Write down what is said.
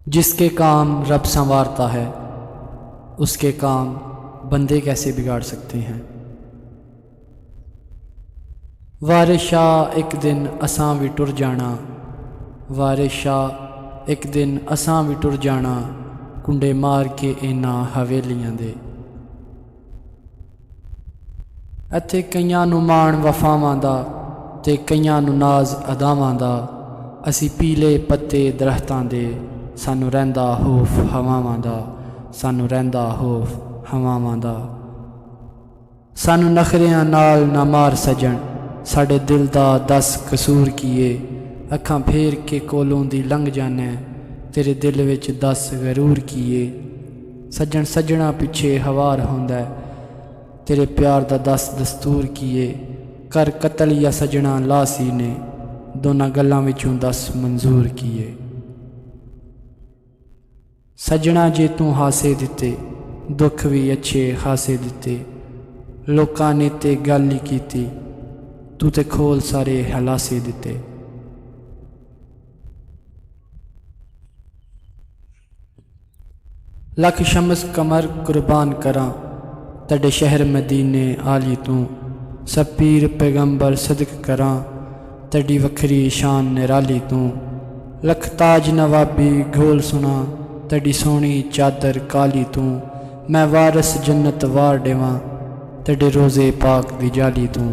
जिसके काम रब संवारता है उसके काम बंदे कैसे बिगाड़ सकते हैं। वारे शाह एक दिन असां भी टुर जाना, वारे शाह एक दिन असां भी टुर जाना, कुंडे मार के इन्हां हवेलियां दे। इत्थे कईयां नूं माण वफावां दा ते कईयां नूं नाज अदावां दा, असी पीले पत्ते दरख्तां दे, सानू रहिंदा खौफ हवावां दा, सानू रहिंदा खौफ हवावां दा। सानू नखरियां नाल ना मार सजन, साडे दिल दा दस कसूर कीए, अखां फेर के कोलों दी लंघ जाने, तेरे दिल विच दस गरूर कीए। सज्जन सज्जणा पिछे हवार होंदा, तेरे प्यार दा दस दस्तूर कीए। कर कतल या सज्जणा लासी ने, दोनां गल्लां विचों दस मंजूर कीए। सज्जणा जे तू हासे दिते, दुख भी अच्छे खासे दिते, लोकां ने ते गल ही कीती, तू ते खोल सारे हलासे दिते। लख शम्स कमर कुर्बान करां, तड़े शहर मदीने आली तू, सब पीर पैगंबर सदक करां, तड़ी वखरी शान निराली तू। लख ताज नवाबी घोल सुना, तड़ी सोहनी चादर काली तू, मैं वारस जन्नत वार देवां, तड़े रोज़े पाक दी जाली तू।